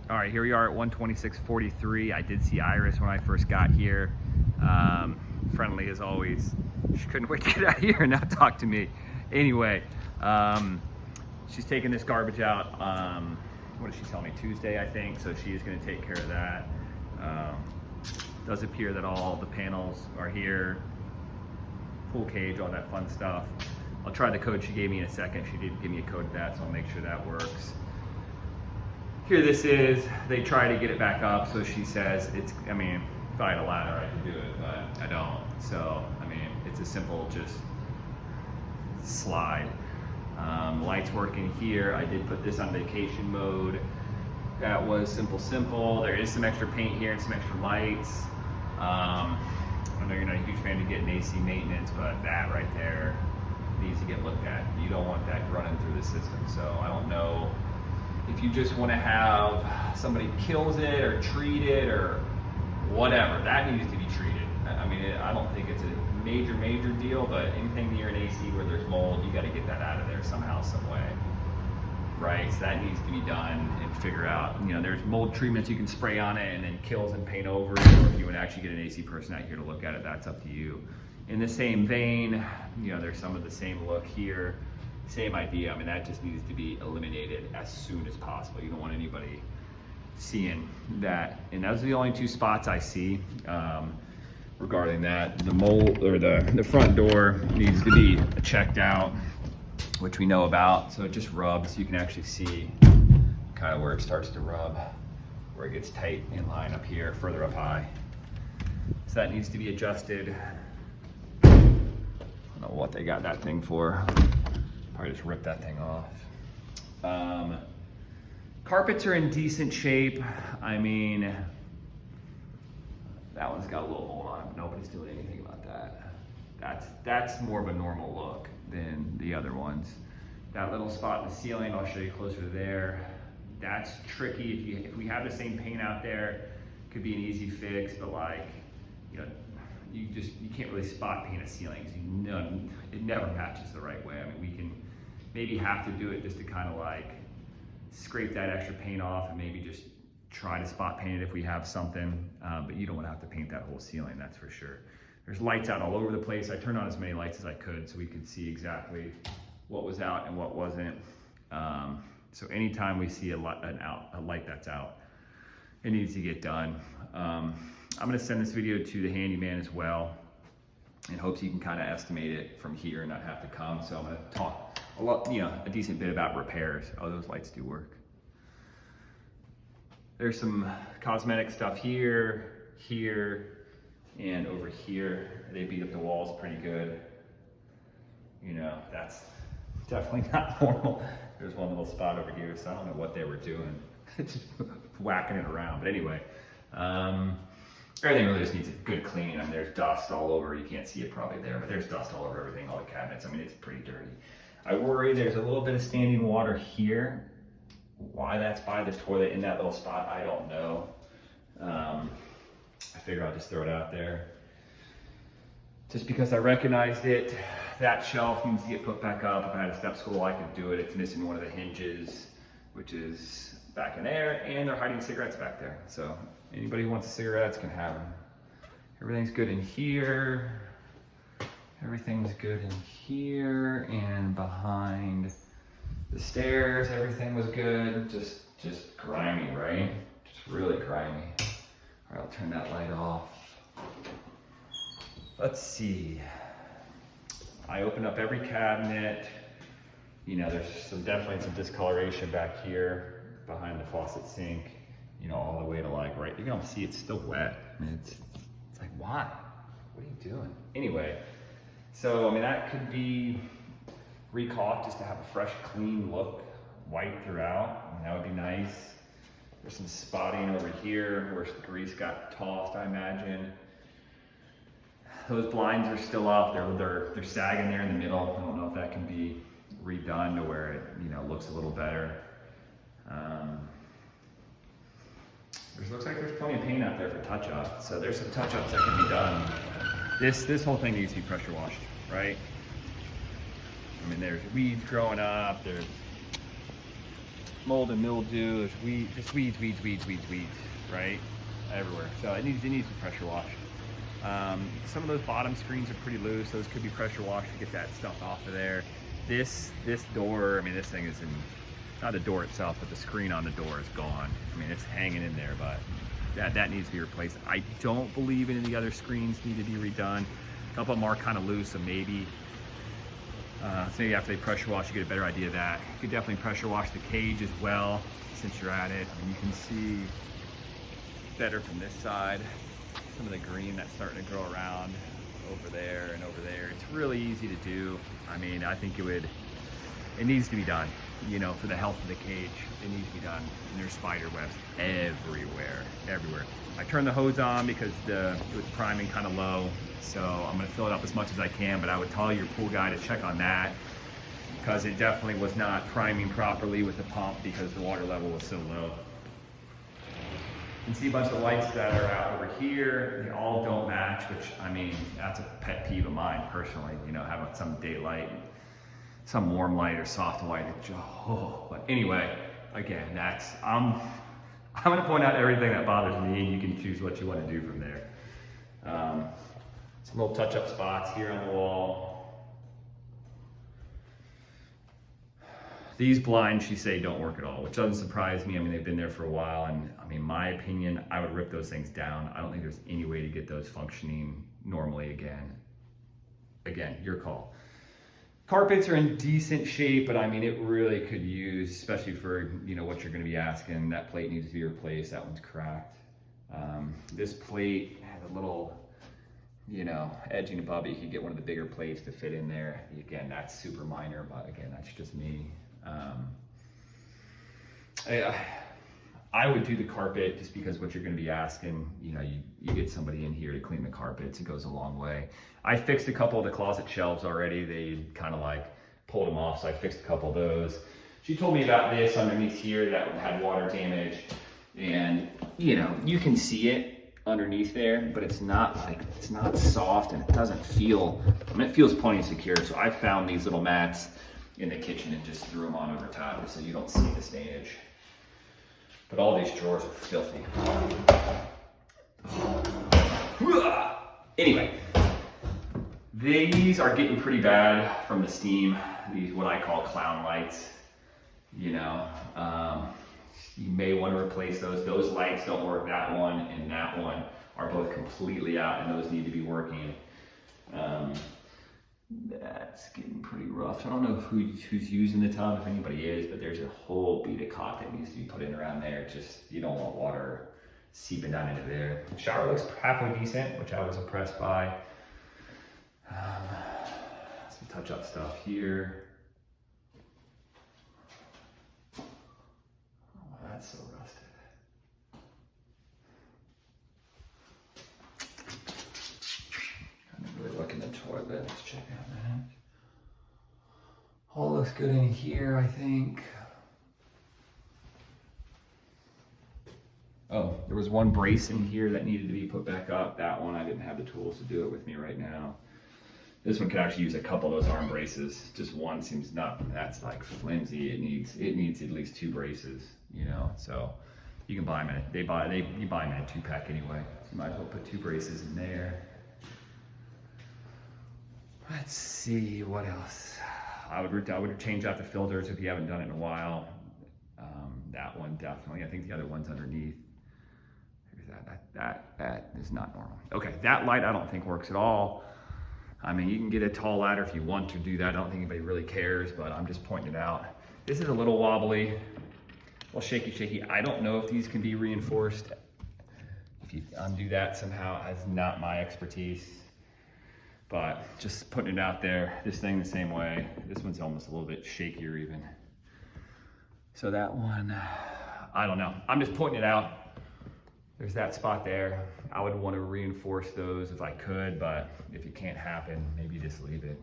All right, here we are at 126.43. I did see Iris when I first got here. Friendly as always. She couldn't wait to get out of here and not talk to me. Anyway, she's taking this garbage out, what did she tell me, Tuesday, I think. So she is going to take care of that. Does appear that all the panels are here, full cage, all that fun stuff. I'll try the code she gave me in a second. She did give me a code for that, so I'll make sure that works. Here this is, they try to get it back up, so she says it's, I mean, if I had a ladder I could do it, but I don't. So, I mean, it's a simple just slide. Lights working here. I did put this on vacation mode. That was simple. There is some extra paint here and some extra lights. I know you're not a huge fan of getting AC maintenance, but that right there needs to get looked at. You don't want that running through the system. So I don't know if you just want to have somebody kills it or treat it or whatever. That needs to be treated. I mean, I don't think it's a major deal, but anything near an AC where there's mold, you got to get that out of there somehow, some way. Right, so that needs to be done and figure out, you know, there's mold treatments you can spray on it and then kills and paint over it, or if you would actually get an AC person out here to look at it, that's up to you. In the same vein, you know, there's some of the same look here, same idea. I mean, that just needs to be eliminated as soon as possible. You don't want anybody seeing that. And those are the only two spots I see regarding that. The mold, or the front door needs to be checked out, which we know about. So it just rubs. You can actually see kind of where it starts to rub, where it gets tight in line up here, further up high. So that needs to be adjusted. I don't know what they got that thing for. Probably just rip that thing off. Carpets are in decent shape. I mean, that one's got a little mold on it, but nobody's doing anything about that. That's more of a normal look than the other ones. That little spot in the ceiling, I'll show you closer to there. That's tricky. If we have the same paint out there, could be an easy fix, but like, you know, you can't really spot paint a ceiling. It never matches the right way. I mean, we can maybe have to do it just to kind of like scrape that extra paint off and maybe just try to spot paint it if we have something, but you don't want to have to paint that whole ceiling, that's for sure. There's lights out all over the place. I turned on as many lights as I could so we could see exactly what was out and what wasn't. So anytime we see a light that's out, it needs to get done. I'm gonna send this video to the handyman as well in hopes he can kind of estimate it from here and not have to come. So I'm gonna talk a decent bit about repairs. Oh, those lights do work. There's some cosmetic stuff here, and over here. They beat up the walls pretty good. You know, that's definitely not normal. There's one little spot over here, so I don't know what they were doing. Just whacking it around. But anyway, everything really just needs a good clean. I mean, there's dust all over. You can't see it probably there, but there's dust all over everything, all the cabinets. I mean, it's pretty dirty. I worry there's a little bit of standing water here. Why that's by the toilet in that little spot, I don't know. I figure I'll just throw it out there. Just because I recognized it, that shelf needs to get put back up. If I had a step stool, I could do it. It's missing one of the hinges, which is back in there, and they're hiding cigarettes back there. So anybody who wants cigarettes can have them. Everything's good in here. Everything's good in here and behind the stairs. Everything was good. Just grimy, right? Just really grimy. All right, I'll turn that light off. Let's see. I opened up every cabinet. You know, there's definitely some discoloration back here behind the faucet sink. You know, all the way to like right. You can almost see it's still wet. I mean, it's like, why? What are you doing? Anyway, so I mean that could be recaulked just to have a fresh, clean look, white throughout. I mean, that would be nice. There's some spotting over here where the grease got tossed, I imagine. Those blinds are still up. They're sagging there in the middle. I don't know if that can be redone to where it, you know, looks a little better. Looks like there's plenty of paint out there for touch-up. So there's some touch-ups that can be done. This whole thing needs to be pressure washed, right? I mean, there's weeds growing up. There's mold and mildew. There's just weeds, right? Everywhere. So it needs to be pressure washed. Some of those bottom screens are pretty loose. Those could be pressure washed to get that stuff off of there. This door, I mean, this thing is in, not the door itself, but the screen on the door is gone. I mean, it's hanging in there, but that needs to be replaced. I don't believe any of the other screens need to be redone. A couple of them are kind of loose, so maybe maybe after they pressure wash, you get a better idea of that. You could definitely pressure wash the cage as well, since you're at it. I mean, you can see better from this side. Some of the green that's starting to grow around over there and over there. It's really easy to do. I mean, I think it needs to be done, you know, for the health of the cage. It needs to be done. And there's spider webs everywhere. I turned the hose on because it was priming kind of low. So I'm gonna fill it up as much as I can, but I would tell your pool guy to check on that because it definitely was not priming properly with the pump because the water level was so low. You can see a bunch of lights that are out over here. They all don't match, which, I mean, that's a pet peeve of mine personally, you know, having some daylight, some warm light or soft light. But anyway, again, I'm gonna point out everything that bothers me and you can choose what you want to do from there. Some little touch-up spots here on the wall. These blinds, she say, don't work at all, which doesn't surprise me. I mean, they've been there for a while, and I mean, my opinion, I would rip those things down. I don't think there's any way to get those functioning normally again. Again, your call. Carpets are in decent shape, but I mean, it really could use, especially for, you know, what you're gonna be asking. That plate needs to be replaced. That one's cracked. This plate has a little, you know, edging above it. You could get one of the bigger plates to fit in there. Again, that's super minor, but again, that's just me. I would do the carpet just because what you're going to be asking, you know, you get somebody in here to clean the carpets. It goes a long way. I fixed a couple of the closet shelves already. They kind of like pulled them off, so I fixed a couple of those. She told me about this underneath here that had water damage, and you know, you can see it underneath there, but it's not soft, and it doesn't feel, I mean, it feels plenty secure. So I found these little mats in the kitchen and just threw them on over top so you don't see the stainage. But all these drawers are filthy. Anyway, these are getting pretty bad from the steam. These, what I call clown lights, you know. You may want to replace those. Those lights don't work. That one and that one are both completely out, and those need to be working. That's getting pretty rough. I don't know who's using the tub, if anybody is, but there's a whole bead of caulk that needs to be put in around there. Just, you don't want water seeping down into there. The shower looks halfway decent, which I was impressed by. Some touch-up stuff here. Oh, that's so rusted. Really look in the toilet. Let's check out that. All looks good in here, I think. Oh, there was one brace in here that needed to be put back up. That one, I didn't have the tools to do it with me right now. This one could actually use a couple of those arm braces. Just one seems not, that's like flimsy. It needs at least 2 braces, you know, so you can buy them in you buy them in a 2-pack anyway. So you might as well put 2 braces in there. Let's see, what else? I would change out the filters if you haven't done it in a while. That one definitely. I think the other one's underneath. That is not normal. Okay, that light I don't think works at all. I mean, you can get a tall ladder if you want to do that. I don't think anybody really cares, but I'm just pointing it out. This is a little wobbly, a little shaky. I don't know if these can be reinforced. If you undo that somehow, that's not my expertise. But just putting it out there, this thing the same way. This one's almost a little bit shakier even. So that one, I don't know. I'm just pointing it out. There's that spot there. I would want to reinforce those if I could, but if it can't happen, maybe just leave it.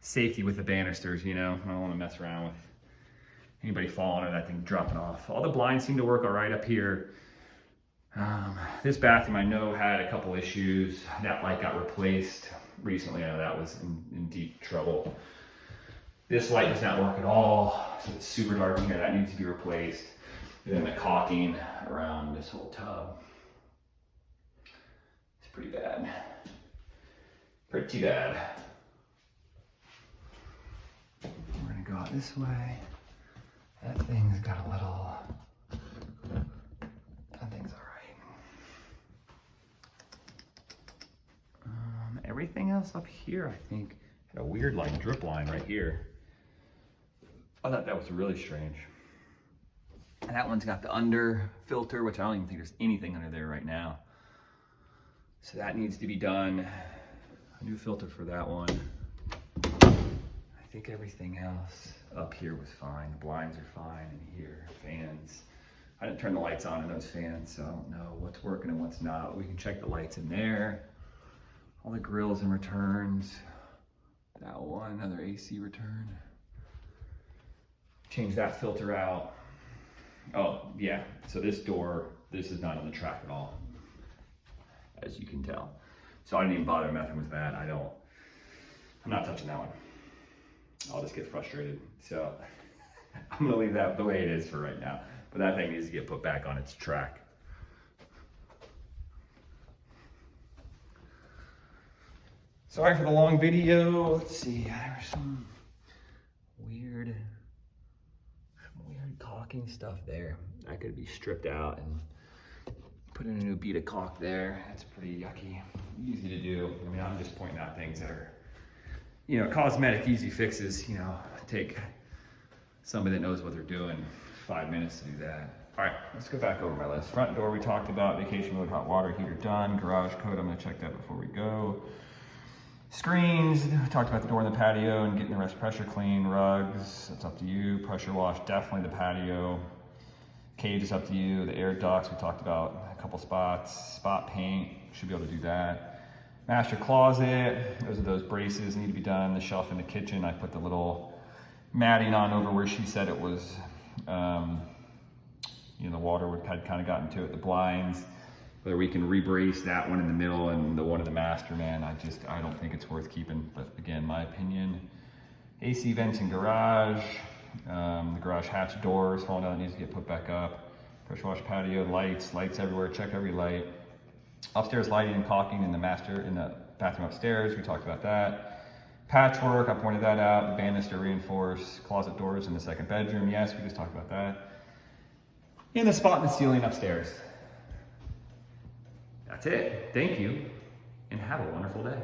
Safety with the banisters, you know. I don't want to mess around with anybody falling or that thing dropping off. All the blinds seem to work all right up here. This bathroom I know had a couple issues. That light got replaced recently. I know that was in deep trouble. This light does not work at all, so it's super dark in here. That needs to be replaced. And then the caulking around this whole tub. It's pretty bad. Pretty bad. We're gonna go out this way. That thing's got a little, that thing's all right. Everything else up here, I think, had a weird like drip line right here. I thought that was really strange. And that one's got the under filter, which I don't even think there's anything under there right now. So that needs to be done. A new filter for that one. I think everything else up here was fine. The blinds are fine in here, fans. I didn't turn the lights on in those fans, so I don't know what's working and what's not. We can check the lights in there. All the grills and returns. That one, another AC return. Change that filter out. Oh, yeah, so this door, this is not on the track at all, as you can tell. So I didn't even bother messing with that. I'm not touching that one. I'll just get frustrated. So I'm gonna leave that the way it is for right now. But that thing needs to get put back on its track. Sorry for the long video. Let's see, there's some weird caulking stuff there. That could be stripped out and put in a new bead of caulk there. That's pretty yucky. Easy to do. I mean, I'm just pointing out things that are, you know, cosmetic, easy fixes. You know, take somebody that knows what they're doing 5 minutes to do that. All right, let's go back over my list. Front door we talked about, vacation mode, hot water heater done. Garage code, I'm gonna check that before we go. Screens, we talked about the door in the patio and getting the rest pressure clean. Rugs, that's up to you. Pressure wash, definitely the patio. Cage is up to you. The air ducts, we talked about a couple spots. Spot paint, should be able to do that. Master closet, those braces need to be done. The shelf in the kitchen, I put the little matting on over where she said it was, you know, the water had kind of gotten to it. The blinds, whether we can rebrace that one in the middle and the one in the master, man, I don't think it's worth keeping. But again, my opinion. AC vents in garage. The garage hatch door is falling down, needs to get put back up. Pressure wash patio, lights everywhere, check every light. Upstairs lighting and caulking in the bathroom upstairs, we talked about that. Patchwork, I pointed that out. Banister reinforced, closet doors in the second bedroom, yes, we just talked about that. And the spot in the ceiling upstairs. That's it. Thank you, and have a wonderful day.